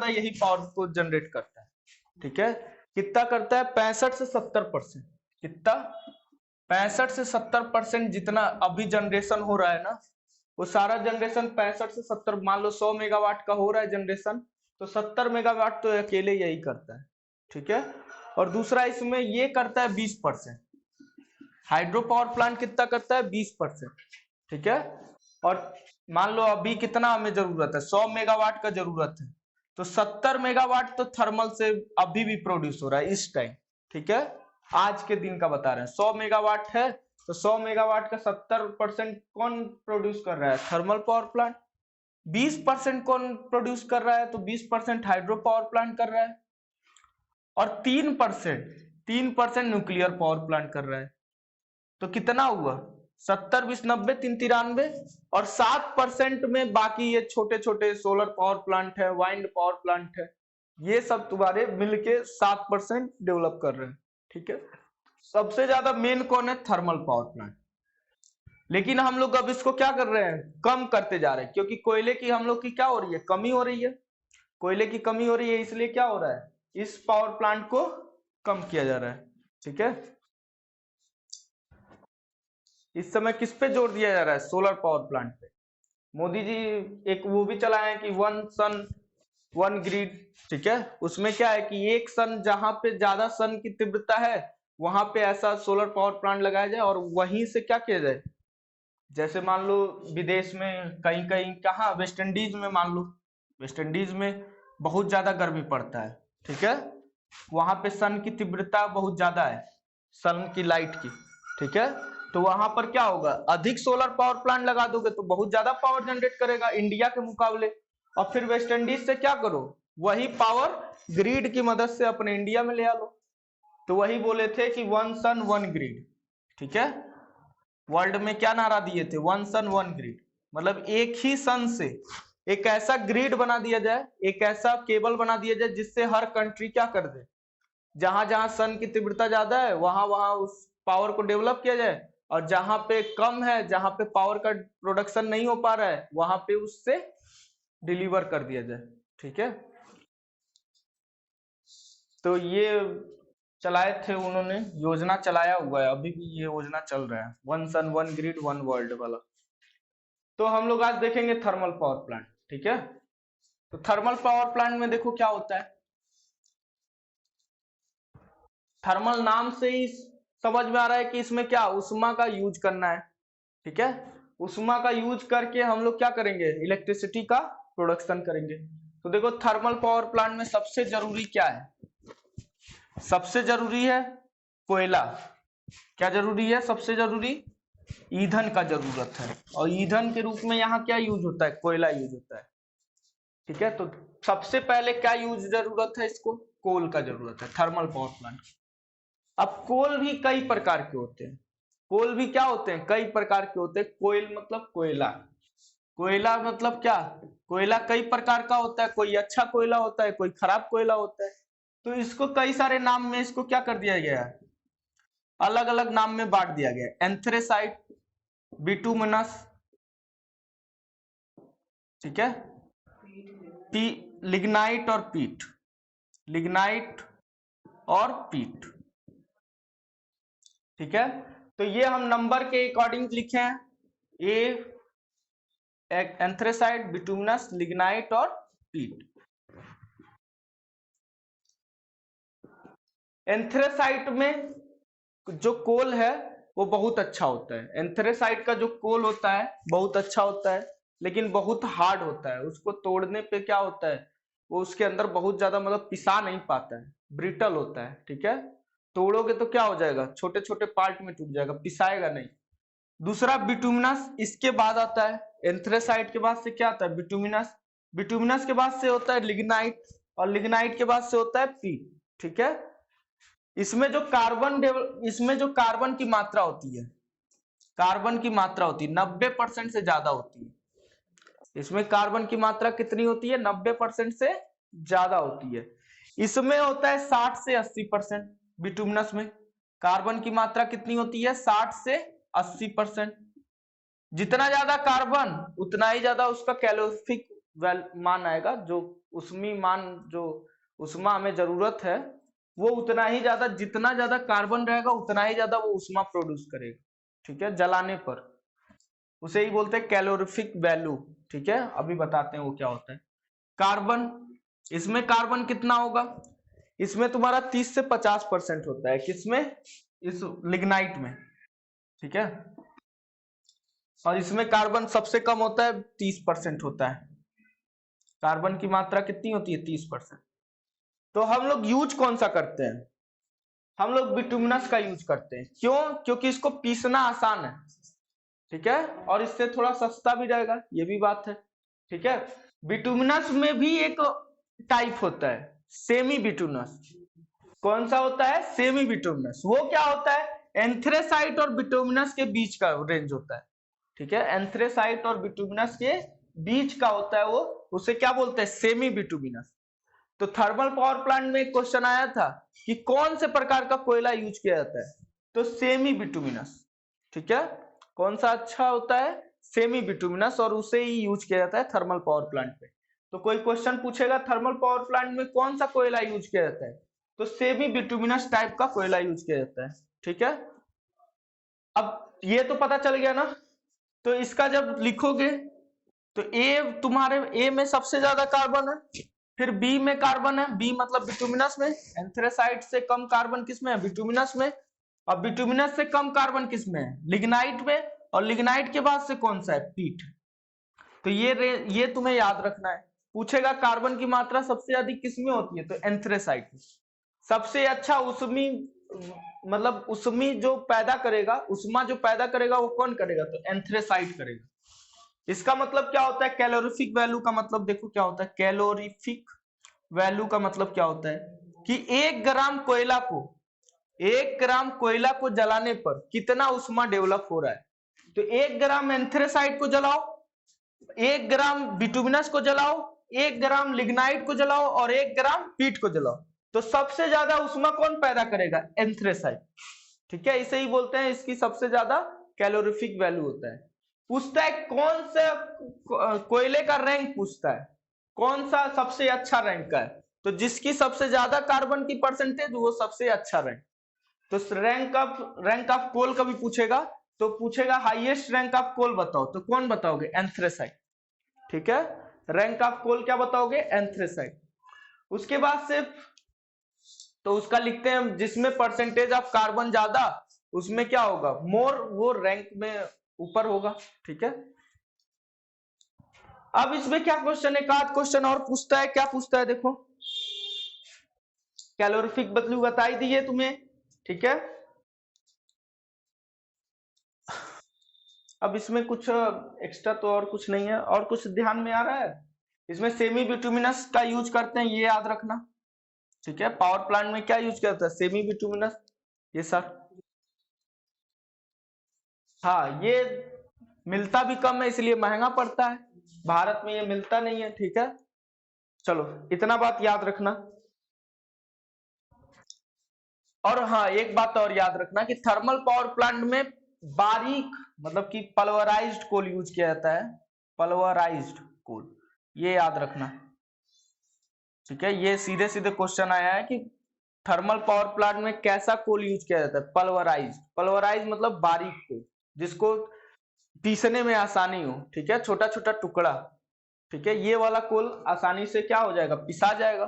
ज्यादा यही पावर को जनरेट करता है। ठीक है, कितना करता है? 65 से 70%। कितना? 65 से 70% जितना अभी जनरेशन हो रहा है ना, वो सारा जनरेशन 65 से 70, मान लो 100 मेगावाट का हो रहा है जनरेशन, तो 70 मेगावाट तो अकेले यही करता है। ठीक है, और दूसरा इसमें ये करता है 20%। हाइड्रो पावर प्लांट कितना करता है? 20%। ठीक है, और मान लो अभी कितना हमें जरूरत है? 100 मेगावाट का जरूरत है, तो 70 मेगावाट तो थर्मल से अभी भी प्रोड्यूस हो रहा है इस टाइम। ठीक है, आज के दिन का बता रहे हैं। 100 मेगावाट है तो 100 मेगावाट का 70% कौन प्रोड्यूस कर रहा है? Thermal power plant. 20% कौन प्रोड्यूस कर रहा है? तो 20% हाइड्रो पावर प्लांट कर रहा है, और 3% न्यूक्लियर पावर प्लांट कर रहा है। तो कितना हुआ? 70 20 90 3 93, और 7% में बाकी ये छोटे छोटे सोलर पावर प्लांट है, वाइंड पावर प्लांट है, ये सब तुम्हारे मिलके 7% डेवलप कर रहे हैं। ठीक है, सबसे ज्यादा मेन कौन है? Thermal power plant. लेकिन हम लोग अब इसको क्या कर रहे हैं? कम करते जा रहे हैं, क्योंकि कोयले की हम लोग की क्या हो रही है? कमी हो रही है। कोयले की कमी हो रही है, इसलिए क्या हो रहा है? इस पावर प्लांट को कम किया जा रहा है। ठीक है, इस समय किस पे जोर दिया जा रहा है? सोलर पावर प्लांट पे। मोदी जी एक वो भी चलाए हैं कि 1 सन 1 ग्रिड। ठीक है, उसमें क्या है कि एक सन, जहां पे ज्यादा सन की तीव्रता है वहां पे ऐसा सोलर पावर प्लांट लगाया जाए, और वहीं से क्या किया जाए? जैसे मान लो विदेश में कहीं कहीं, कहाँ, वेस्ट इंडीज में, मान लो वेस्ट इंडीज में बहुत ज्यादा गर्मी पड़ता है। ठीक है, वहां पे सन की तीव्रता बहुत ज्यादा है, सन की लाइट की। ठीक है, तो वहां पर क्या होगा? अधिक सोलर पावर प्लांट लगा दोगे तो बहुत ज्यादा पावर जनरेट करेगा इंडिया के मुकाबले, और फिर वेस्ट इंडीज से क्या करो? वही पावर ग्रिड की मदद से अपने इंडिया में ले आ लो। तो वही बोले थे कि 1 सन 1 ग्रिड। ठीक है, वर्ल्ड में क्या नारा दिए थे? 1 सन 1 ग्रिड, मतलब एक ही सन से एक ऐसा ग्रिड बना दिया जाए, एक ऐसा केबल बना दिया जाए जिससे हर कंट्री क्या कर दे, जहां जहां सन की तीव्रता ज्यादा है वहां वहां उस पावर को डेवलप किया जाए, और जहां पे कम है, जहां पे पावर का प्रोडक्शन नहीं हो पा रहा है, वहां पे उससे डिलीवर कर दिया जाए। ठीक है, तो ये चलाए थे उन्होंने, योजना चलाया हुआ है, अभी भी ये योजना चल रहा है, 1 सन 1 ग्रिड 1 वर्ल्ड वाला। तो हम लोग आज देखेंगे थर्मल पावर प्लांट। ठीक है, तो थर्मल पावर प्लांट में देखो क्या होता है। थर्मल नाम से ही समझ में आ रहा है कि इसमें क्या उष्मा का यूज करना है। ठीक है, उष्मा का यूज करके हम लोग क्या करेंगे? इलेक्ट्रिसिटी का प्रोडक्शन करेंगे। तो देखो थर्मल पावर प्लांट में सबसे जरूरी क्या है? सबसे जरूरी है कोयला। क्या जरूरी है? सबसे जरूरी ईंधन का जरूरत है, और ईंधन के रूप में यहाँ क्या यूज होता है? कोयला यूज होता है। ठीक है, तो सबसे पहले क्या यूज जरूरत है? इसको कोल का जरूरत है थर्मल पावर प्लांट। अब कोल भी कई प्रकार के होते हैं। कोल भी क्या होते हैं? कई प्रकार के होते हैं। कोयल मतलब कोयला। कोयला मतलब क्या? कोयला कई प्रकार का होता है, कोई अच्छा कोयला होता है, कोई खराब कोयला होता है। तो इसको कई सारे नाम में इसको क्या कर दिया गया है? अलग अलग नाम में बांट दिया गया है। एंथ्रेसाइट, बिटुमिनस, ठीक है, पी लिग्नाइट और पीट, लिग्नाइट और पीट। ठीक है, तो ये हम नंबर के अकॉर्डिंग लिखे हैं, ए एंथ्रेसाइट, बिटुमिनस, लिग्नाइट और पीट। एंथ्रेसाइट में जो कोल है वो बहुत अच्छा होता है। एंथ्रेसाइट का जो कोल होता है बहुत अच्छा होता है, लेकिन बहुत हार्ड होता है। उसको तोड़ने पे क्या होता है, वो उसके अंदर बहुत ज्यादा मतलब पिसा नहीं पाता है, ब्रिटल होता है। ठीक है, तोड़ोगे तो क्या हो जाएगा? छोटे छोटे पार्ट में टूट जाएगा, पिसाएगा नहीं। दूसरा बिटुमिनस इसके बाद आता है। एंथ्रेसाइट के बाद से क्या आता है? बिटुमिनस। बिटुमिनस के बाद से होता है लिग्नाइट, और लिग्नाइट के बाद से होता है पीट। ठीक है, इसमें जो कार्बन की मात्रा होती है, कार्बन की मात्रा होती है 90% से ज्यादा होती है। इसमें कार्बन की मात्रा कितनी होती है? 90% से ज्यादा होती है। इसमें होता है 60 से 80%। बिटुमिनस में कार्बन की मात्रा कितनी होती है? 60 से 80%। जितना ज्यादा कार्बन उतना ही ज्यादा उसका कैलोरीफिक मान आएगा, जो उष्मी मान जो उष्मा हमें जरूरत है वो उतना ही ज्यादा, जितना ज्यादा कार्बन रहेगा उतना ही ज्यादा वो उष्मा प्रोड्यूस करेगा, ठीक है, जलाने पर। उसे ही बोलते हैं कैलोरीफिक वैल्यू, ठीक है। अभी बताते हैं वो क्या होता है। कार्बन, इसमें कार्बन कितना होगा, इसमें तुम्हारा 30 से 50% होता है, किसमें, इस लिग्नाइट में, ठीक है। और इसमें कार्बन सबसे कम होता है, 30% होता है। कार्बन की मात्रा कितनी होती है, 30%। तो हम लोग यूज कौन सा करते हैं, हम लोग बिटुमिनस का यूज करते हैं। क्यों, क्योंकि इसको पीसना आसान है, ठीक है, और इससे थोड़ा सस्ता भी रहेगा, ये भी बात है, ठीक है। बिटुमिनस में भी एक टाइप होता है, सेमी बिटुमिनस। कौन सा होता है, सेमी बिटुमिनस। वो क्या होता है, एंथ्रेसाइट और बिटुमिनस के बीच का रेंज होता है, ठीक है। एंथ्रेसाइट और बिटुमिनस के बीच का होता है वो, उसे क्या बोलते हैं, सेमी बिटुमिनस। तो थर्मल पावर प्लांट में एक क्वेश्चन आया था कि कौन से प्रकार का कोयला यूज किया जाता है, तो सेमी बिटुमिनस, ठीक है। कौन सा अच्छा होता है, सेमी बिटुमिनस, और उसे ही यूज किया जाता है थर्मल पावर प्लांट पे। तो कोई क्वेश्चन पूछेगा थर्मल पावर प्लांट में कौन सा कोयला यूज किया जाता है, तो सेमी बिटुमिनस टाइप का कोयला यूज किया जाता है, ठीक है। अब ये तो पता चल गया ना। तो इसका जब लिखोगे तो ए, तुम्हारे ए में सबसे ज्यादा कार्बन है, फिर बी में कार्बन है, बी मतलब बिटुमिनस में, एंथ्रेसाइट से कम कार्बन किसमें है, बिटुमिनस में, और बिटुमिनस से कम कार्बन किसमें है, लिग्नाइट में, और लिग्नाइट के बाद से कौन सा है, पीट। तो ये तुम्हें याद रखना है। पूछेगा कार्बन की मात्रा सबसे अधिक किसमें होती है, तो एंथ्रेसाइट में। सबसे अच्छा उष्मी, मतलब उष्मी जो पैदा करेगा, उष्मा जो पैदा करेगा वो कौन करेगा, तो एंथ्रेसाइट करेगा। इसका मतलब क्या होता है, कैलोरीफिक वैल्यू का मतलब देखो क्या होता है, कैलोरीफिक वैल्यू का मतलब क्या होता है कि 1 ग्राम कोयला को जलाने पर कितना उष्मा डेवलप हो रहा है। तो 1 ग्राम एंथ्रेसाइट को जलाओ, 1 ग्राम बिटुमिनस को जलाओ, 1 ग्राम लिग्नाइट को जलाओ, और 1 ग्राम पीट को जलाओ, तो सबसे ज्यादा उष्मा कौन पैदा करेगा, एंथ्रेसाइट, ठीक है। इसे ही बोलते हैं, इसकी सबसे ज्यादा कैलोरीफिक वैल्यू होता है। पूछता है कौन से कोयले का रैंक, पूछता है कौन सा सबसे अच्छा रैंक का है, तो जिसकी सबसे ज्यादा कार्बन की परसेंटेज वो सबसे अच्छा रैंक। तो रैंक ऑफ कोल कभी पूछेगा तो पूछेगा हाईएस्ट रैंक ऑफ कोल बताओ, तो कौन बताओगे, एंथ्रेसाइट, ठीक है। रैंक ऑफ कोल क्या बताओगे, एंथ्रेसाइट। उसके बाद से तो उसका लिखते हैं जिसमें परसेंटेज ऑफ कार्बन ज्यादा, उसमें क्या होगा, मोर, वो रैंक में ऊपर होगा, ठीक है। अब इसमें क्या क्वेश्चन है, एक आध क्वेश्चन और पूछता है, क्या पूछता है देखो, कैलोरीफिक वैल्यू बताई दी है तुम्हें, ठीक है। अब इसमें कुछ एक्स्ट्रा तो और कुछ नहीं है, और कुछ ध्यान में आ रहा है। इसमें सेमी बिटुमिनस का यूज करते हैं, ये याद रखना, ठीक है। पावर प्लांट में क्या यूज करता है, सेमी बिटुमिनस, ये सर। हाँ, ये मिलता भी कम है इसलिए महंगा पड़ता है, भारत में ये मिलता नहीं है, ठीक है। चलो इतना बात याद रखना। और हाँ, एक बात और याद रखना कि थर्मल पावर प्लांट में बारीक, मतलब कि पल्वराइज्ड कोल यूज किया जाता है, पल्वराइज्ड कोल, ये याद रखना, ठीक है। ये सीधे सीधे क्वेश्चन आया है कि थर्मल पावर प्लांट में कैसा कोल यूज किया जाता है, पल्वराइज्ड। पल्वराइज्ड मतलब बारीक कोल, जिसको पीसने में आसानी हो, ठीक है, छोटा छोटा टुकड़ा, ठीक है। ये वाला कोल आसानी से क्या हो जाएगा, पिसा जाएगा,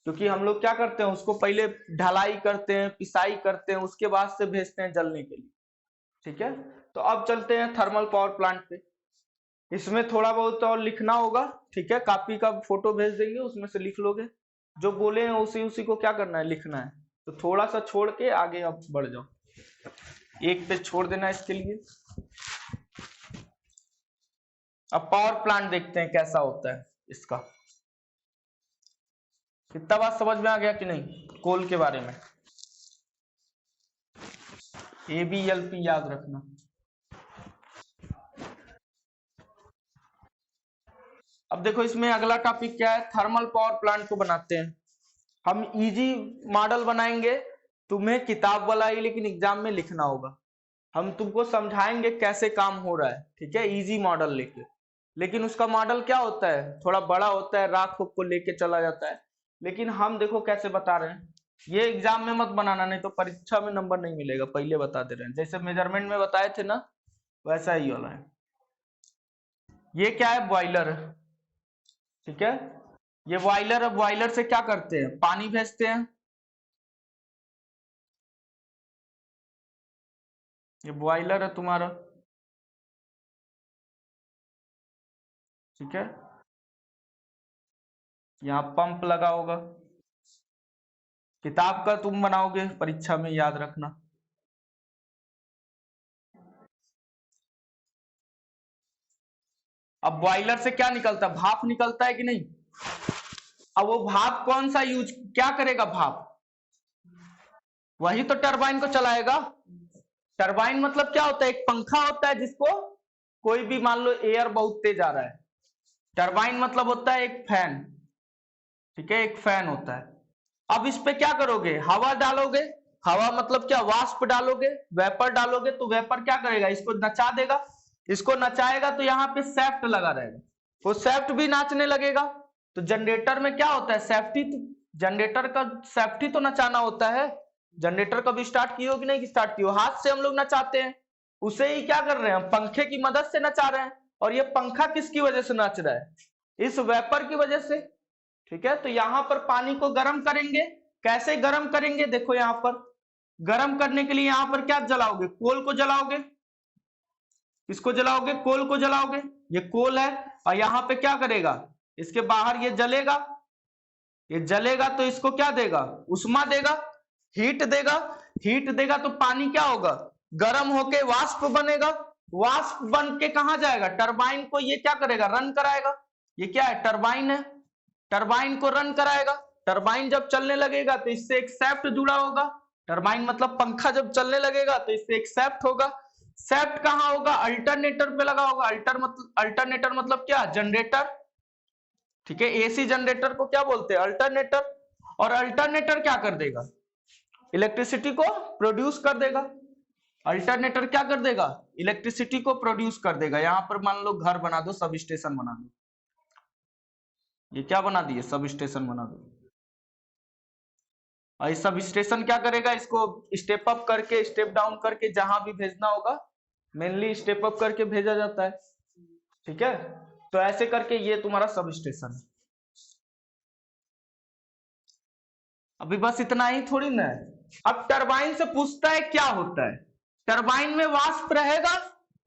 क्योंकि हम लोग क्या करते हैं, उसको पहले ढलाई करते हैं, पिसाई करते हैं, उसके बाद से भेजते हैं जलने के लिए, ठीक है। तो अब चलते हैं थर्मल पावर प्लांट पे। इसमें थोड़ा बहुत और लिखना होगा, ठीक है, कॉपी का फोटो भेज देंगे, उसमें से लिख लोगे, जो बोले हैं उसी उसी को क्या करना है, लिखना है। तो थोड़ा सा छोड़ के आगे अब बढ़ जाओ, एक पेज छोड़ देना इसके लिए। अब पावर प्लांट देखते हैं कैसा होता है इसका। इतना बात समझ में आ गया कि नहीं, कोल के बारे में। ABLP याद रखना। अब देखो इसमें अगला टॉपिक क्या है, थर्मल पावर प्लांट को बनाते हैं हम। इजी मॉडल बनाएंगे, तुम्हें किताब वाला ही लेकिन एग्जाम में लिखना होगा। हम तुमको समझाएंगे कैसे काम हो रहा है, ठीक है, इजी मॉडल लेके। लेकिन उसका मॉडल क्या होता है, थोड़ा बड़ा होता है, राख को लेके चला जाता है। लेकिन हम देखो कैसे बता रहे हैं, ये एग्जाम में मत बनाना, नहीं तो परीक्षा में नंबर नहीं मिलेगा, पहले बता दे रहे हैं। जैसे मेजरमेंट में बताए थे ना, वैसा ही वाला है। ये क्या है, बॉयलर, ठीक है, ये बॉयलर है। बॉयलर से क्या करते हैं, पानी भेजते हैं। ये बॉयलर है तुम्हारा, ठीक है, यहाँ पंप लगा होगा। किताब का तुम बनाओगे परीक्षा में, याद रखना। अब बॉयलर से क्या निकलता है, भाप निकलता है कि नहीं। अब वो भाप कौन सा यूज क्या करेगा, भाप वही तो टरबाइन को चलाएगा। टरबाइन मतलब क्या होता है, एक पंखा होता है जिसको कोई भी, मान लो एयर बहुत तेज आ रहा है, टरबाइन मतलब होता है एक फैन, ठीक है, एक फैन होता है। अब इस पे क्या करोगे, हवा डालोगे, हवा मतलब क्या, वाष्प डालोगे, वेपर डालोगे, तो वेपर क्या करेगा, इसको नचा देगा। इसको नचाएगा तो यहाँ पे सेफ्ट लगा रहेगा, वो सेफ्ट भी नाचने लगेगा। तो जनरेटर में क्या होता है, सेफ्टी, जनरेटर का सेफ्टी तो नचाना होता है। जनरेटर कभी स्टार्ट किए हो कि नहीं स्टार्ट किए हो, हाथ से हम लोग नचाते हैं, उसे ही क्या कर रहे हैं, पंखे की मदद से नचा रहे हैं। और ये पंखा किसकी वजह से नाच रहा है, इस वेपर की वजह से, ठीक है। तो यहाँ पर पानी को गर्म करेंगे, कैसे गर्म करेंगे, देखो यहाँ पर गर्म करने के लिए यहाँ पर क्या जलाओगे, कोल को जलाओगे। किसको जलाओगे, कोल को जलाओगे, ये कोल है। और यहाँ पे क्या करेगा, इसके बाहर ये जलेगा, ये जलेगा तो इसको क्या देगा, उष्मा देगा, हीट देगा। हीट देगा तो पानी क्या होगा, गर्म होके वाष्प बनेगा। वाष्प बन के कहा जाएगा, टरबाइन को ये क्या करेगा, रन कराएगा। ये क्या है, टरबाइन है, टरबाइन को रन कराएगा। टरबाइन जब चलने लगेगा तो इससे एक शाफ्ट जुड़ा होगा। टरबाइन मतलब पंखा जब चलने लगेगा तो इससे एक शाफ्ट होगा। शाफ्ट कहाँ होगा, अल्टरनेटर पे लगा होगा। अल्टरनेटर मतलब क्या, जनरेटर, ठीक है। एसी जनरेटर को क्या बोलते हैं, अल्टरनेटर। और अल्टरनेटर क्या कर देगा, इलेक्ट्रिसिटी को प्रोड्यूस कर देगा। अल्टरनेटर क्या कर देगा, इलेक्ट्रिसिटी को प्रोड्यूस कर देगा। यहां पर मान लो घर बना दो, सब स्टेशन बना दो, ये क्या बना दिए, सब स्टेशन बना दो। और ये सब स्टेशन क्या करेगा, इसको स्टेप अप करके स्टेप डाउन करके जहां भी भेजना होगा, मेनली स्टेप अप करके भेजा जाता है, ठीक है। तो ऐसे करके ये तुम्हारा सब स्टेशन है। अभी बस इतना ही थोड़ी ना है। अब टरबाइन से पूछता है क्या होता है, टरबाइन में वाष्प रहेगा,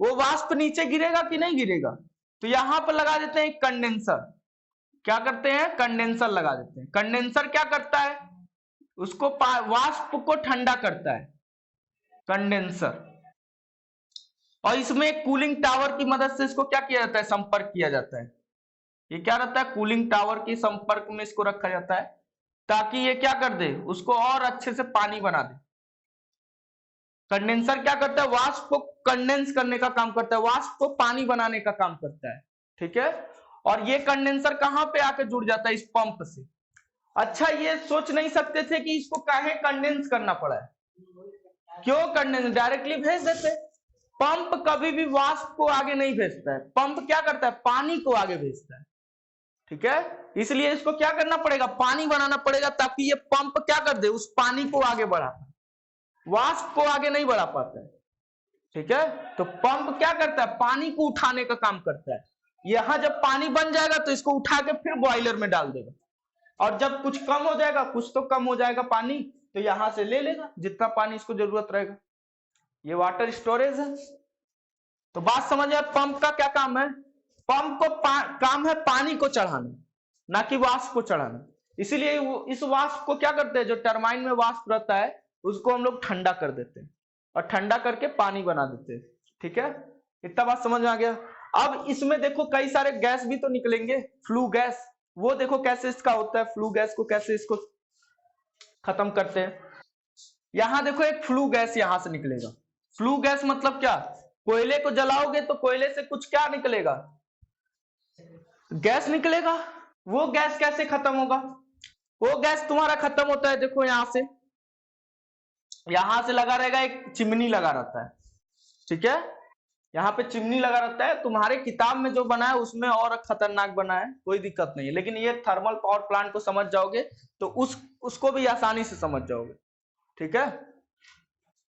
वो वाष्प नीचे गिरेगा कि नहीं गिरेगा। तो यहां पर लगा देते हैं कंडेंसर, क्या करते हैं, कंडेंसर लगा देते हैं। कंडेंसर क्या करता है, उसको वाष्प को ठंडा करता है, कंडेंसर। और इसमें कूलिंग टावर की मदद से इसको क्या किया जाता है, संपर्क किया जाता है। ये क्या रहता है, कूलिंग टावर के संपर्क में इसको रखा जाता है, ताकि ये क्या कर दे, उसको और अच्छे से पानी बना दे। कंडेंसर क्या करता है, वाष्प को कंडेंस करने का काम करता है, वाष्प को पानी बनाने का काम करता है, ठीक है। और ये कंडेंसर कहां पे आके जुड़ जाता है, इस पंप से। अच्छा, ये सोच नहीं सकते थे कि इसको काहे कंडेंस करना पड़ा है, क्यों कंडेंस, डायरेक्टली भेज देते। पंप कभी भी वाष्प को आगे नहीं भेजता है, पंप क्या करता है, पानी को आगे भेजता है, ठीक है। इसलिए इसको क्या करना पड़ेगा, पानी बनाना पड़ेगा, ताकि ये पंप क्या कर दे, उस पानी को आगे बढ़ा, वाष्प को आगे नहीं बढ़ा पाता है, ठीक है। तो पंप क्या करता है, पानी को उठाने का काम करता है। यहां जब पानी बन जाएगा तो इसको उठा के फिर बॉयलर में डाल देगा, और जब कुछ कम हो जाएगा, कुछ तो कम हो जाएगा पानी, तो यहां से ले लेगा जितना पानी इसको जरूरत रहेगा। ये वाटर स्टोरेज है। तो बात समझ आए, पंप का क्या काम है, पंप को काम है पानी को चढ़ाना, ना कि वाष्प को चढ़ाना। इसीलिए इस वाष्प को क्या करते हैं, जो टरबाइन में वाष्प रहता है उसको हम लोग ठंडा कर देते हैं, और ठंडा करके पानी बना देते हैं, ठीक है। इतना बात समझ में आ गया। अब इसमें देखो कई सारे गैस भी तो निकलेंगे, फ्लू गैस, वो देखो कैसे इसका होता है, फ्लू गैस को कैसे इसको खत्म करते हैं। यहां देखो एक फ्लू गैस यहां से निकलेगा। फ्लू गैस मतलब क्या, कोयले को जलाओगे तो कोयले से कुछ क्या निकलेगा, गैस निकलेगा। वो गैस कैसे खत्म होगा, वो गैस तुम्हारा खत्म होता है, देखो यहां से लगा रहेगा, एक चिमनी लगा रहता है, ठीक है। यहाँ पे चिमनी लगा रहता है, तुम्हारे किताब में जो बना है उसमें और खतरनाक बना है, कोई दिक्कत नहीं है, लेकिन ये थर्मल पावर प्लांट को समझ जाओगे तो उसको भी आसानी से समझ जाओगे, ठीक है,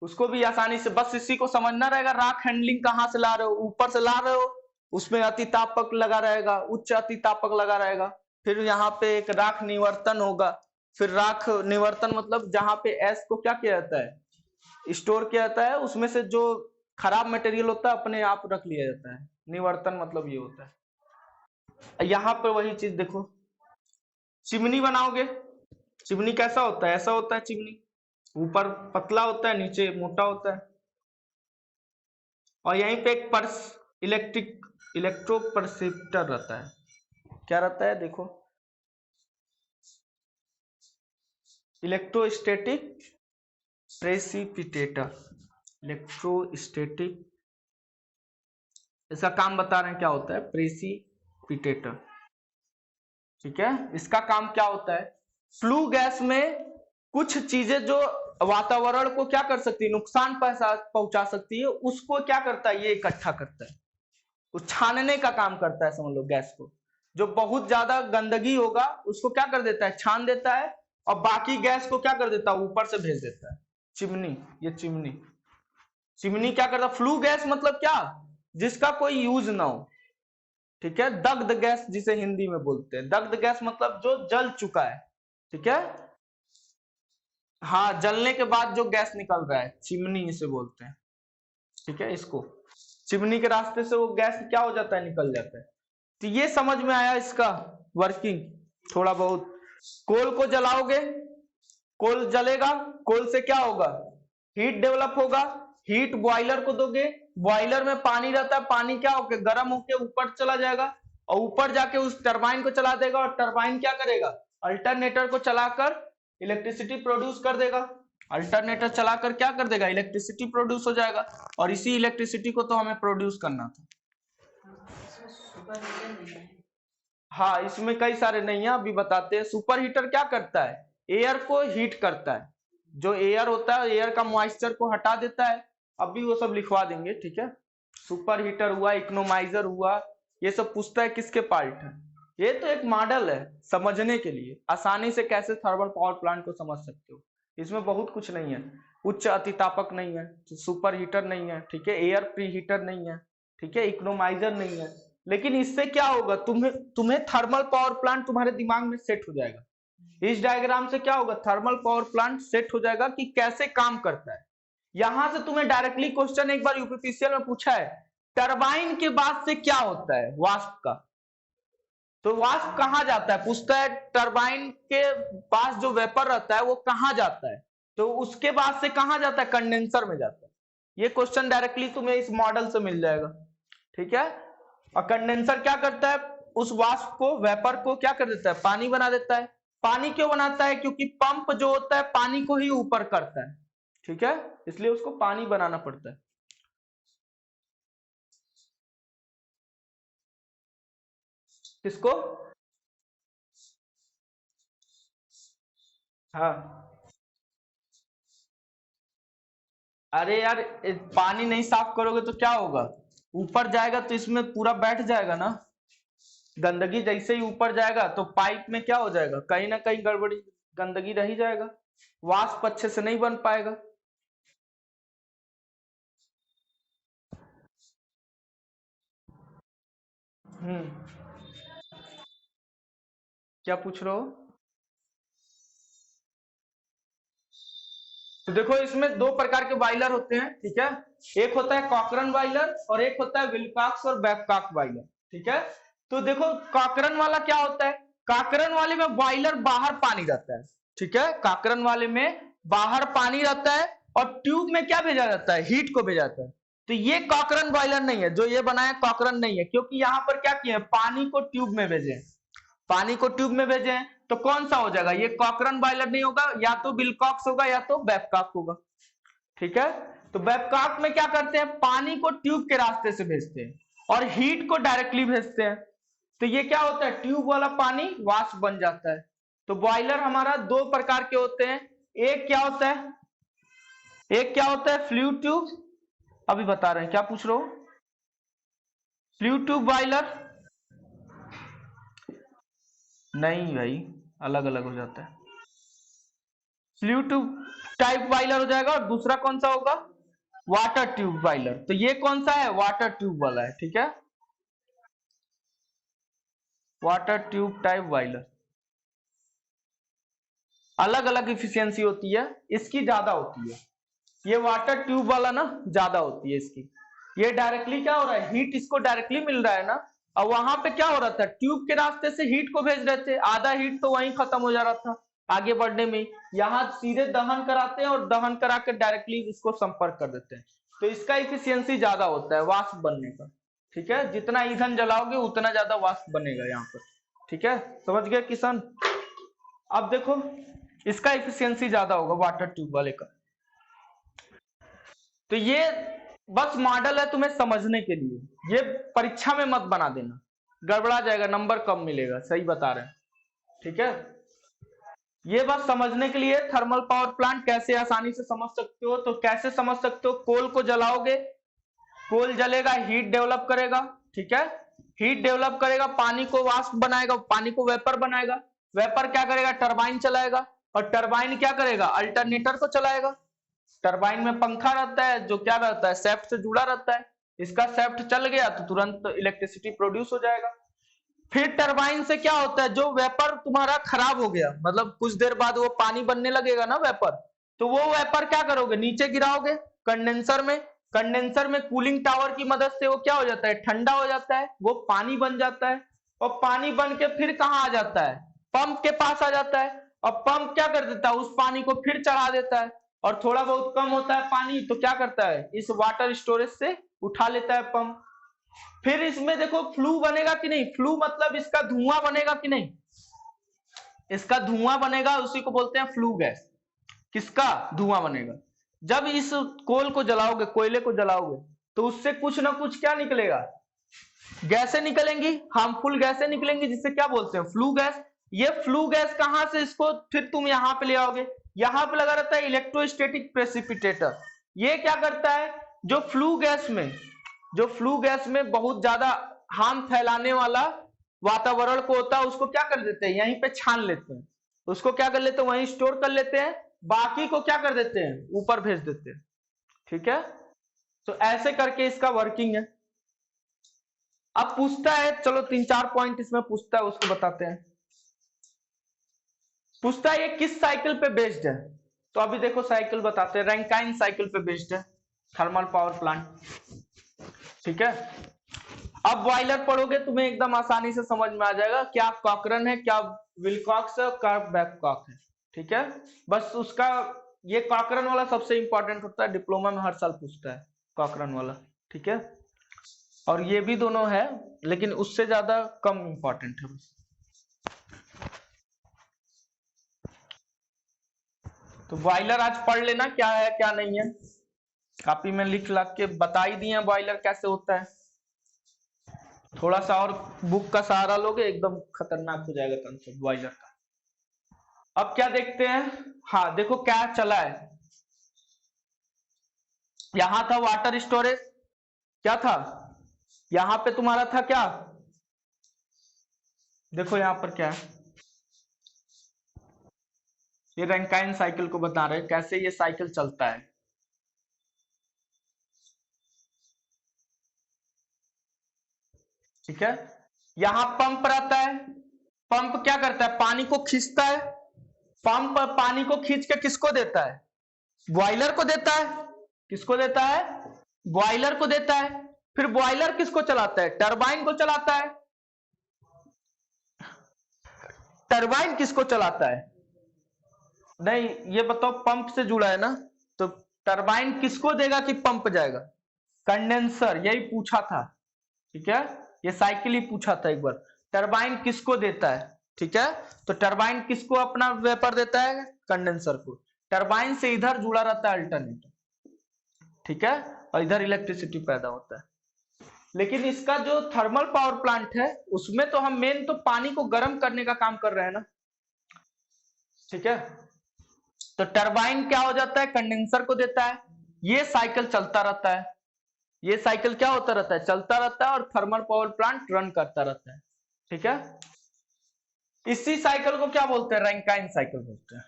उसको भी आसानी से, बस इसी को समझना रहेगा। राख हैंडलिंग कहाँ से ला रहे हो, ऊपर से ला रहे हो, उसमें अतितापक लगा रहेगा, उच्च अतितापक लगा रहेगा, फिर यहाँ पे एक राख निवर्तन होगा, फिर राख निवर्तन मतलब जहाँ पे एस को क्या किया जाता है, स्टोर किया जाता है, उसमें से जो खराब मटेरियल होता है अपने आप रख लिया जाता है, निवर्तन मतलब ये होता है। यहाँ पर वही चीज देखो, चिमनी बनाओगे, चिमनी कैसा होता है, ऐसा होता है चिमनी, ऊपर पतला होता है, नीचे मोटा होता है, और यहीं पे एक पर्स इलेक्ट्रो परसिप्टर रहता है, क्या रहता है देखो, इलेक्ट्रोस्टैटिक प्रेसिपिटेटर, इलेक्ट्रोस्टैटिक, इसका काम बता रहे हैं क्या होता है, प्रेसिपिटेटर, ठीक है। इसका काम क्या होता है, फ्लू गैस में कुछ चीजें जो वातावरण को क्या कर सकती है, नुकसान पहुंचा सकती है, उसको क्या करता है, ये इकट्ठा करता है, उस छानने का काम करता है, समझ लो गैस को, जो बहुत ज्यादा गंदगी होगा उसको क्या कर देता है, छान देता है, और बाकी गैस को क्या कर देता है, ऊपर से भेज देता है। चिमनी, ये चिमनी क्या करता है, फ्लू गैस मतलब क्या, जिसका कोई यूज ना हो, ठीक है, दग्ध गैस जिसे हिंदी में बोलते हैं, दग्ध गैस मतलब जो जल चुका है, ठीक है, हाँ, जलने के बाद जो गैस निकल रहा है, चिमनी इसे बोलते हैं, ठीक है, इसको चिमनी के रास्ते से वो गैस क्या हो जाता है, निकल जाता है। तो ये समझ में आया इसका वर्किंग थोड़ा बहुत। कोल को जलाओगे, कोल जलेगा, कोल से क्या होगा, हीट डेवलप होगा, हीट बॉयलर को दोगे, बॉयलर में पानी रहता है, पानी क्या होके गर्म होके ऊपर चला जाएगा, और ऊपर जाके उस टरबाइन को चला देगा, और टरबाइन क्या करेगा, अल्टरनेटर को चलाकर इलेक्ट्रिसिटी प्रोड्यूस कर देगा, अल्टरनेटर चलाकर क्या कर देगा, इलेक्ट्रिसिटी प्रोड्यूस हो जाएगा, और इसी इलेक्ट्रिसिटी को तो हमें प्रोड्यूस करना था। हाँ, इसमें कई सारे नहीं है, अभी बताते हैं। सुपर हीटर क्या करता है, एयर को हीट करता है, जो एयर होता है एयर का मॉइस्चर को हटा देता है, अभी वो सब लिखवा देंगे, ठीक है। सुपर हीटर हुआ, इकोनोमाइजर हुआ, ये सब पूछता है किसके पार्ट है, ये तो एक मॉडल है समझने के लिए, आसानी से कैसे थर्मल पावर प्लांट को समझ सकते हो, इसमें बहुत कुछ नहीं है, उच्च अतितापक नहीं है, सुपर हीटर नहीं है, ठीक है, एयर प्री हीटर नहीं है, ठीक है, इकोनोमाइजर नहीं है, लेकिन इससे क्या होगा, तुम्हें थर्मल पावर प्लांट तुम्हारे दिमाग में सेट हो जाएगा, इस डायग्राम से क्या होगा, थर्मल पावर प्लांट सेट हो जाएगा कि कैसे काम करता है। यहां से तुम्हें डायरेक्टली क्वेश्चन एक बार यूपीपीसीएल में पूछा है, टरबाइन के बाद से क्या होता है, वाष्प का, तो वाष्प कहां जाता है, पूछता है टरबाइन के पास जो वेपर रहता है वो कहां जाता है, तो उसके बाद से कहां जाता है, कंडेंसर में जाता है। ये क्वेश्चन डायरेक्टली तुम्हें इस मॉडल से मिल जाएगा, ठीक है। और कंडेंसर क्या करता है, उस वाष्प को, वेपर को क्या कर देता है, पानी बना देता है। पानी क्यों बनाता है, क्योंकि पंप जो होता है पानी को ही ऊपर करता है, ठीक है, इसलिए उसको पानी बनाना पड़ता है। किसको, हाँ, अरे यार, पानी नहीं साफ करोगे तो क्या होगा, ऊपर जाएगा तो इसमें पूरा बैठ जाएगा ना, गंदगी जैसे ही ऊपर जाएगा तो पाइप में क्या हो जाएगा, कहीं ना कहीं गड़बड़ी, गंदगी रह ही जाएगा, वाष्प अच्छे से नहीं बन पाएगा। क्या पूछ रहे हो, तो देखो इसमें दो प्रकार के बॉयलर होते हैं, ठीक है, एक होता है कॉकरन बॉयलर और एक होता है विल्कॉक्स और बैबकॉक बॉयलर, ठीक है। तो देखो कॉकरन वाला क्या होता है, कॉकरन वाले में बॉयलर बाहर पानी रहता है, ठीक है, कॉकरन वाले में बाहर पानी रहता है, और ट्यूब में क्या भेजा जाता है, हीट को भेजा जाता है। तो ये कॉकरन बॉयलर नहीं है, जो ये बनाया कॉकरन नहीं है, क्योंकि यहाँ पर क्या किए, पानी को ट्यूब में भेजे, पानी को ट्यूब में भेजे, तो कौन सा हो जाएगा, ये कॉकरन बॉयलर नहीं होगा, या तो विल्कॉक्स होगा या तो बैबकॉक होगा, ठीक है। तो बैबकॉक में क्या करते हैं, पानी को ट्यूब के रास्ते से भेजते हैं और हीट को डायरेक्टली भेजते हैं, तो ये क्या होता है, ट्यूब वाला पानी वाष्प बन जाता है। तो बॉयलर हमारा दो प्रकार के होते हैं, एक क्या होता है, एक क्या होता है फ्लूइड ट्यूब, अभी बता रहे हैं, क्या पूछ रहे हो, फ्लू ट्यूब बॉयलर नहीं भाई, अलग अलग हो जाता है। फ्लू ट्यूब टाइप बॉयलर हो जाएगा, और दूसरा कौन सा होगा? Water tube boiler. तो ये कौन सा है? वाटर ट्यूब वाला है, ठीक है, वाटर ट्यूब टाइप बॉयलर। अलग अलग इफिशियंसी होती है, इसकी ज्यादा होती है, ये वाटर ट्यूब वाला ना ज्यादा होती है इसकी। ये डायरेक्टली क्या हो रहा है, हीट इसको डायरेक्टली मिल रहा है ना, और वहां पे क्या हो रहा था, ट्यूब के रास्ते से हीट को भेज रहे थे, आधा हीट तो वहीं खत्म हो जा रहा था आगे बढ़ने में। यहाँ सीधे दहन कराते हैं और दहन करा के डायरेक्टली इसको संपर्क कर देते हैं, तो इसका इफिशियंसी ज्यादा होता है वाष्प बनने का, ठीक है, जितना ईंधन जलाओगे उतना ज्यादा वाष्प बनेगा यहाँ पर, ठीक है, समझ गए किसान? अब देखो इसका इफिशियंसी ज्यादा होगा वाटर ट्यूब वाले का। तो ये बस मॉडल है तुम्हें समझने के लिए, ये परीक्षा में मत बना देना, गड़बड़ा जाएगा, नंबर कम मिलेगा, सही बता रहे हैं, ठीक है। ये बस समझने के लिए, थर्मल पावर प्लांट कैसे आसानी से समझ सकते हो, तो कैसे समझ सकते हो, कोल को जलाओगे, कोल जलेगा, हीट डेवलप करेगा, ठीक है, हीट डेवलप करेगा, पानी को वाष्प बनाएगा, पानी को वेपर बनाएगा, वेपर क्या करेगा, टरबाइन चलाएगा, और टरबाइन क्या करेगा, अल्टरनेटर को चलाएगा। टरबाइन में पंखा रहता है जो क्या रहता है, शेफ्ट से जुड़ा रहता है, इसका शेफ्ट चल गया तो तुरंत इलेक्ट्रिसिटी प्रोड्यूस हो जाएगा। फिर टरबाइन से क्या होता है, जो वेपर तुम्हारा खराब हो गया, मतलब कुछ देर बाद वो पानी बनने लगेगा ना वेपर, तो वो वेपर क्या करोगे, नीचे गिराओगे कंडेंसर में, कंडेंसर में कूलिंग टावर की मदद से वो क्या हो जाता है, ठंडा हो जाता है, वो पानी बन जाता है, और पानी बन के फिर कहाँ आ जाता है, पंप के पास आ जाता है, और पंप क्या कर देता है, उस पानी को फिर चढ़ा देता है, और थोड़ा बहुत कम होता है पानी तो क्या करता है, इस वाटर स्टोरेज से उठा लेता है पंप। फिर इसमें देखो फ्लू बनेगा कि नहीं, फ्लू मतलब इसका धुआं बनेगा कि नहीं, इसका धुआं बनेगा, उसी को बोलते हैं फ्लू गैस। किसका धुआं बनेगा, जब इस कोल को जलाओगे, कोयले को जलाओगे, तो उससे कुछ ना कुछ क्या निकलेगा, गैसें निकलेंगी, हार्मफुल गैसें निकलेंगी, जिससे क्या बोलते हैं, फ्लू गैस। ये फ्लू गैस कहां से, इसको फिर तुम यहां पे ले आओगे, यहां पे लगा रहता है इलेक्ट्रोस्टैटिक प्रेसिपिटेटर। ये क्या करता है, जो फ्लू गैस में, जो फ्लू गैस में बहुत ज्यादा हार्म फैलाने वाला वातावरण को होता है, उसको क्या कर देते हैं, यहीं पे छान लेते हैं, उसको क्या कर लेते हैं, वहीं स्टोर कर लेते हैं, बाकी को क्या कर देते हैं, ऊपर भेज देते हैं, ठीक है। तो ऐसे करके इसका वर्किंग है। अब पूछता है, चलो 3-4 पॉइंट इसमें पूछता है, उसको बताते हैं। पूछता है ये किस साइकिल पे बेस्ड है, तो अभी देखो साइकिल बताते हैं, रैंकाइन साइकिल पे बेस्ड है थर्मल पावर प्लांट, ठीक है। अब बॉयलर पढ़ोगे तुम्हें एकदम आसानी से समझ में आ जाएगा, क्या कॉकरन है, क्या विलकॉक्स है, क्या बैबकॉक है, ठीक है। बस उसका ये कॉकरन वाला सबसे इंपॉर्टेंट होता है, डिप्लोमा में हर साल पूछता है कॉकरन वाला, ठीक है, और ये भी दोनों है लेकिन उससे ज्यादा कम इंपॉर्टेंट है बस। तो बॉयलर आज पढ़ लेना क्या है क्या नहीं है, कॉपी में लिख लग के बता ही दिए बॉयलर कैसे होता है, थोड़ा सा और बुक का सहारा लोगे एकदम खतरनाक हो जाएगा कंसेप्ट बॉयलर का। अब क्या देखते हैं, हाँ देखो क्या चला है, यहां था वाटर स्टोरेज, क्या था, यहां पे तुम्हारा था क्या, देखो यहां पर क्या है, ये रैंकाइन साइकिल को बता रहे हैं कैसे ये साइकिल चलता है, ठीक है। यहां पंप रहता है, पंप क्या करता है, पानी को खींचता है, पंप पानी को खींच के किसको देता है, बॉयलर को देता है, किसको देता है, बॉयलर को देता है, फिर बॉयलर किसको चलाता है, टरबाइन को चलाता है, टरबाइन किसको चलाता है, नहीं ये बताओ पंप से जुड़ा है ना, तो टरबाइन किसको देगा कि पंप जाएगा, कंडेंसर, यही पूछा था, ठीक है, ये साइकिल ही पूछा था एक बार, टरबाइन किसको देता है, ठीक है, तो टरबाइन किसको अपना वेपर देता है, कंडेंसर को, टरबाइन से इधर जुड़ा रहता है अल्टरनेटर, ठीक है, और इधर इलेक्ट्रिसिटी पैदा होता है। लेकिन इसका जो थर्मल पावर प्लांट है उसमें तो हम मेन तो पानी को गर्म करने का काम कर रहे हैं ना, ठीक है, तो टरबाइन क्या हो जाता है, कंडेंसर को देता है, ये साइकिल चलता रहता है, ये साइकिल क्या होता रहता है, चलता रहता है और थर्मल पावर प्लांट रन करता रहता है। ठीक है, इसी साइकिल को क्या बोलते हैं, रैंकाइन साइकिल बोलते हैं।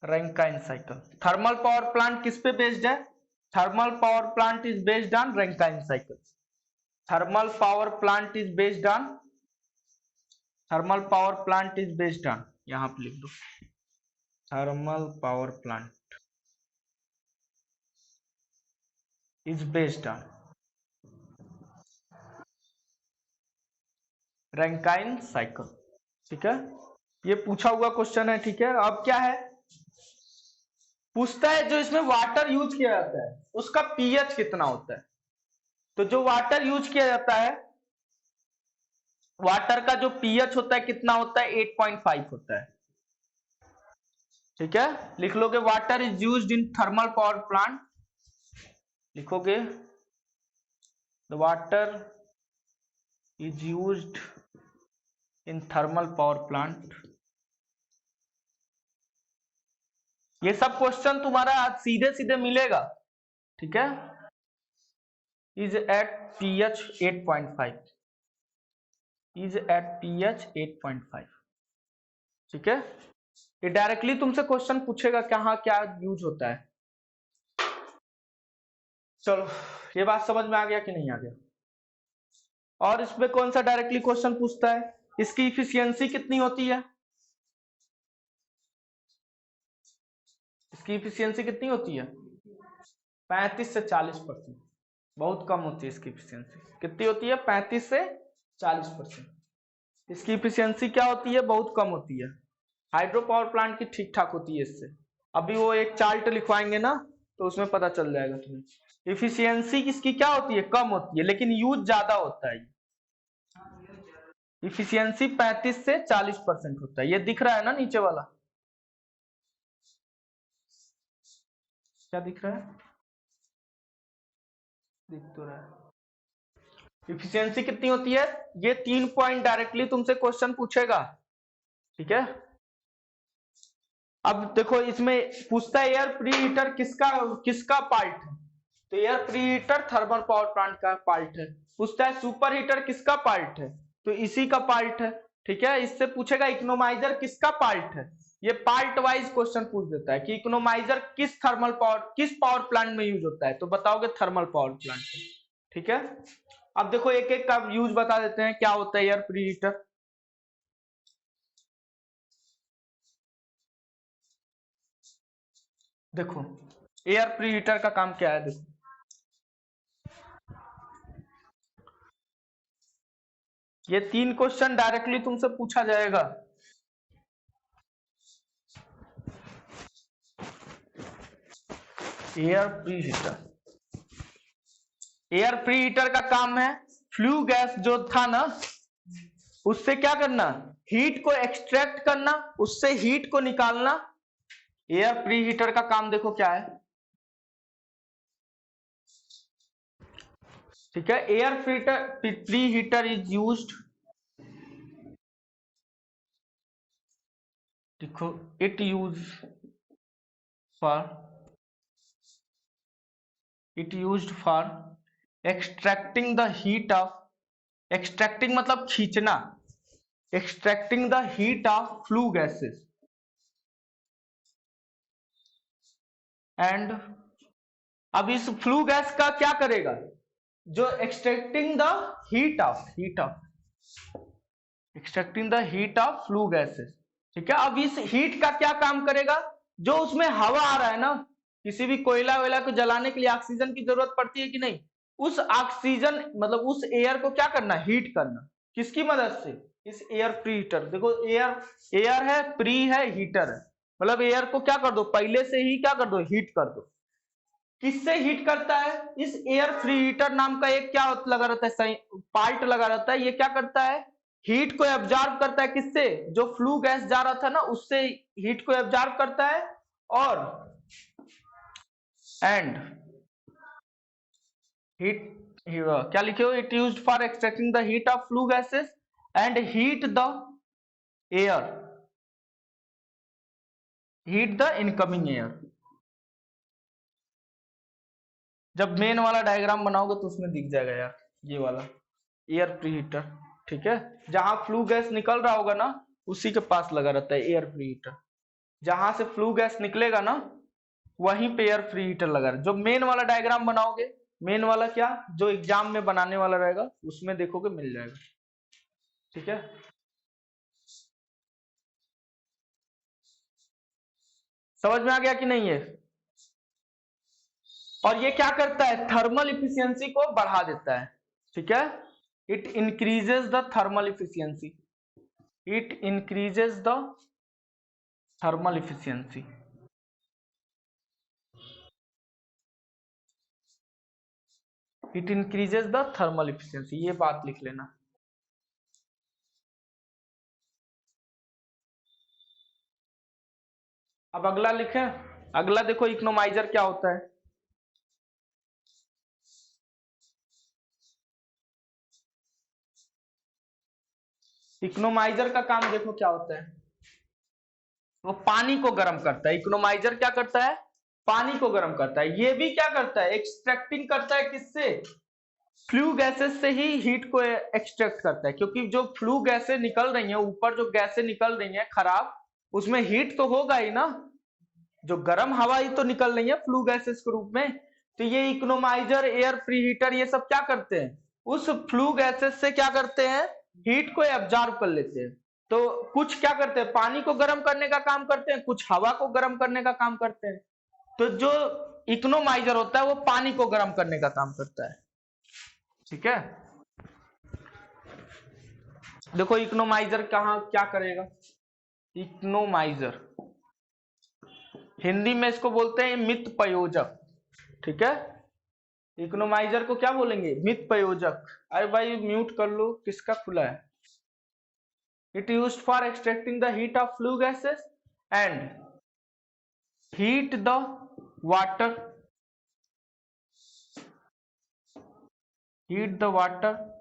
Rankine cycle. Thermal power plant किस पे बेस्ड है, thermal power plant is based on Rankine cycle. Thermal power plant is based on, thermal power plant is based on, यहां पे लिख दो, thermal power plant is based on Rankine cycle. ठीक है, ये पूछा हुआ क्वेश्चन है। ठीक है, अब क्या है, पूछता है जो इसमें वाटर यूज किया जाता है उसका पीएच कितना होता है। तो जो वाटर यूज किया जाता है, वाटर का जो पीएच होता है कितना होता है, 8.5 होता है। ठीक है, लिख लोगे water is used in thermal power plant, लिखोगे the water is used in thermal power plant. ये सब क्वेश्चन तुम्हारा सीधे सीधे मिलेगा। ठीक है, is at pH 8.5, is at pH 8.5। ठीक है, ये डायरेक्टली तुमसे क्वेश्चन पूछेगा कहाँ क्या यूज होता है। चलो, ये बात समझ में आ गया कि नहीं आ गया। और इसमें कौन सा डायरेक्टली क्वेश्चन पूछता है, इसकी इफिशियंसी कितनी होती है, इसकी इफिशियंसी कितनी होती है, 35 से 40%। बहुत कम होती है इसकी इफिशियंसी, कितनी होती है, 35 से 40%। इसकी इफिशियंसी क्या होती है, बहुत कम होती है। हाइड्रो पावर प्लांट की ठीक ठाक होती है इससे। अभी वो एक चार्ट लिखवाएंगे ना, तो उसमें पता चल जाएगा तुम्हें। इफिशियंसी इसकी क्या होती है, कम होती है, लेकिन यूज ज्यादा होता है। इफिशियंसी 35 से 40% होता है। ये दिख रहा है ना नीचे वाला, क्या दिख रहा है, दिख तो रहा है। इफिशियंसी कितनी होती है, ये 3 पॉइंट डायरेक्टली तुमसे क्वेश्चन पूछेगा। ठीक है, अब देखो इसमें पूछता है एयर प्री हीटर किसका किसका पार्ट है, तो air pre heater thermal power plant का पार्ट है। पूछता है सुपर हीटर किसका पार्ट है, तो इसी का पार्ट है। ठीक है, इससे पूछेगा इकोनोमाइजर किसका पार्ट है, ये पार्ट वाइज क्वेश्चन पूछ देता है कि इकोनोमाइजर किस थर्मल पावर किस पावर प्लांट में यूज होता है, तो बताओगे थर्मल पावर प्लांट में। ठीक है, अब देखो एक एक का यूज बता देते हैं, क्या होता है एयर प्री हीटर। देखो एयर प्री हीटर का काम क्या है, देखो ये 3 क्वेश्चन डायरेक्टली तुमसे पूछा जाएगा। Air pre heater, air pre heater का काम है फ्लू गैस जो था ना, उससे क्या करना, हीट को एक्सट्रैक्ट करना, उससे हीट को निकालना। एयर प्री हीटर का काम देखो क्या है। ठीक है, air preheater is used, देखो it use for, it used for extracting the heat of, extracting मतलब खींचना, extracting the heat of flue gases and, अब इस फ्लू गैस का क्या करेगा, जो extracting the heat of extracting the heat of flue gases. ठीक है, अब इस हीट का क्या काम करेगा, जो उसमें हवा आ रहा है ना, किसी भी कोयला वोयला को जलाने के लिए ऑक्सीजन की जरूरत पड़ती है कि नहीं, उस ऑक्सीजन मतलब उस एयर को क्या करना, हीट करना, किसकी मदद से, इस एयर प्री हीटर। देखो एयर, एयर है, प्री है, हीटर है, मतलब एयर को क्या कर दो, पहले से ही क्या कर दो, हीट कर दो। किससे हीट करता है, इस एयर फ्री हीटर नाम का एक क्या लगा रहता है, पार्ट लगा रहता है, ये क्या करता है, हीट को एब्जॉर्ब करता है, किससे, जो फ्लू गैस जा रहा था ना उससे हीट को एब्जॉर्ब करता है, और एंड हीट, क्या लिखे हो, it used for extracting the heat of flue gases and heat the air, heat the incoming air. जब मेन वाला डायग्राम बनाओगे तो उसमें दिख जाएगा यार, ये वाला एयर प्रीहीटर, ठीक है। जहां फ्लू गैस निकल रहा होगा ना उसी के पास लगा रहता है एयर प्रीहीटर। जहां से फ्लू गैस निकलेगा ना वहीं पे एयर प्रीहीटर लगा रहा है। जो मेन वाला डायग्राम बनाओगे, मेन वाला क्या जो एग्जाम में बनाने वाला रहेगा उसमें देखोगे मिल जाएगा, ठीक है। समझ में आ गया कि नहीं है। और ये क्या करता है, थर्मल इफिशियंसी को बढ़ा देता है, ठीक है। It increases the thermal efficiency, it increases the thermal efficiency. It increases the thermal efficiency, ये बात लिख लेना। अब अगला लिखें। अगला देखो इकोनोमाइजर क्या होता है। इकोनोमाइजर का काम देखो क्या होता है, वो पानी को गर्म करता है। इकोनोमाइजर क्या करता है, पानी को गर्म करता है। ये भी क्या करता है, एक्सट्रैक्टिंग करता है, किससे, फ्लू गैसेस से ही हीट को एक्सट्रैक्ट करता है। क्योंकि जो फ्लू गैसें निकल रही हैं ऊपर, जो गैसें निकल रही हैं खराब, उसमें हीट तो होगा ही ना, जो गर्म हवा ही तो निकल रही है फ्लू गैसेस के रूप में। तो ये इकोनोमाइजर, एयर फ्री हीटर, ये सब क्या करते हैं, उस फ्लू गैसेस से क्या करते हैं, हीट को एब्जॉर्ब कर लेते हैं। तो कुछ क्या करते हैं, पानी को गर्म करने का काम करते हैं, कुछ हवा को गर्म करने का काम करते हैं। तो जो इकोनोमाइजर होता है वो पानी को गर्म करने का काम करता है, ठीक है। देखो इकोनोमाइजर कहाँ क्या करेगा, इकोनोमाइजर हिंदी में इसको बोलते हैं मित प्रयोजक, ठीक है। इकोनोमाइजर को क्या बोलेंगे, मित प्रयोजक। अरे भाई म्यूट कर लो, किसका खुला है। It used for extracting the heat of flue gases and heat the water, heat the water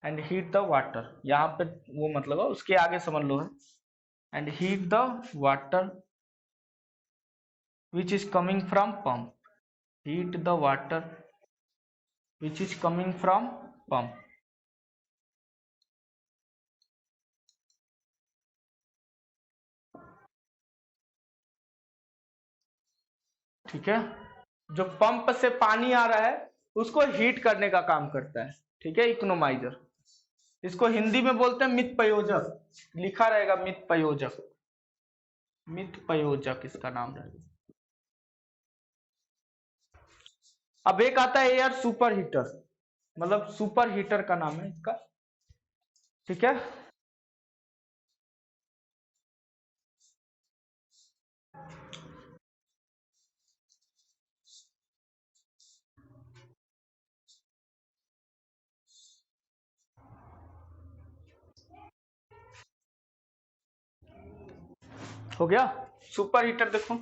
and heat the water. यहां पे वो मतलब है, उसके आगे समझ लो है, and heat the water which is coming from pump, heat the water which is coming from pump, ठीक है। जो पंप से पानी आ रहा है उसको हीट करने का काम करता है, ठीक है, इकोनोमाइजर। इसको हिंदी में बोलते हैं मित प्रयोजक, लिखा रहेगा मित प्रयोजक, मित प्रयोजक इसका नाम रहेगा। अब एक आता है एयर सुपर हीटर, मतलब सुपर हीटर का नाम है इसका, ठीक है। हो गया सुपर हीटर। देखो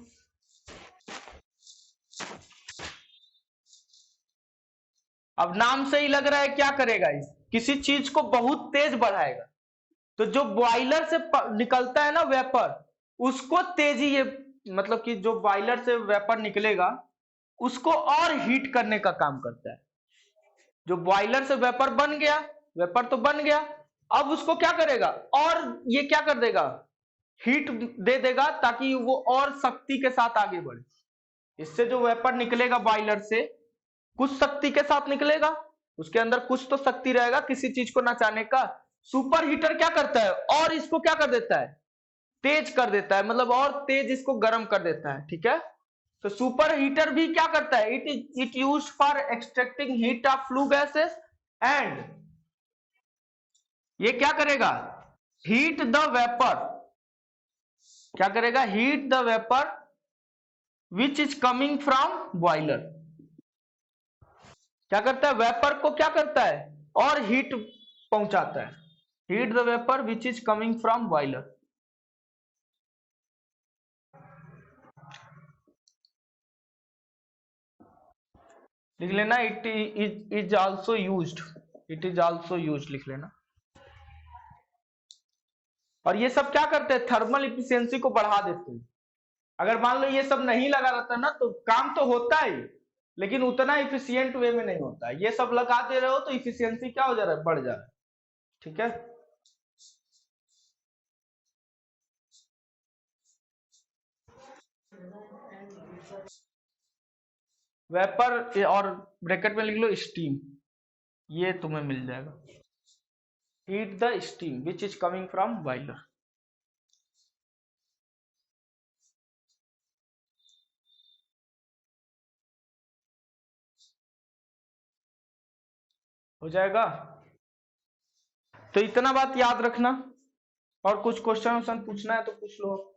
अब नाम से ही लग रहा है क्या करेगा, इस किसी चीज को बहुत तेज बढ़ाएगा। तो जो बॉयलर से निकलता है ना वेपर, उसको तेजी, ये मतलब कि जो बॉयलर से वेपर निकलेगा उसको और हीट करने का काम करता है। जो बॉयलर से वेपर बन गया, वेपर तो बन गया, अब उसको क्या करेगा, और ये क्या कर देगा, हीट दे देगा ताकि वो और शक्ति के साथ आगे बढ़े। इससे जो वेपर निकलेगा बॉयलर से कुछ शक्ति के साथ निकलेगा, उसके अंदर कुछ तो शक्ति रहेगा किसी चीज को नचाने का। सुपर हीटर क्या करता है, और इसको क्या कर देता है, तेज कर देता है, मतलब और तेज इसको गर्म कर देता है, ठीक है। तो सुपर हीटर भी क्या करता है, it use for extracting heat of flue gases and ये क्या करेगा, हीट द वेपर, क्या करेगा, heat the vapour which is coming from boiler. क्या करता है, वेपर को क्या करता है, और हीट पहुंचाता है, heat the vapour which is coming from boiler. लिख लेना, it is also used, it is also used लिख लेना। और ये सब क्या करते हैं, थर्मल इफिशियंसी को बढ़ा देते हैं। अगर मान लो ये सब नहीं लगा रहता ना तो काम तो होता ही, लेकिन उतना इफिशियंट वे में नहीं होता। ये सब लगा दे रहे हो तो इफिशियंसी क्या हो जा रहा है, बढ़ जा रहा है। ठीक है, वेपर और ब्रैकेट में लिख लो स्टीम, ये तुम्हें मिल जाएगा। Heat the steam which is coming from boiler. हो जाएगा। तो इतना बात याद रखना, और कुछ क्वेश्चन पूछना है तो पूछ लो।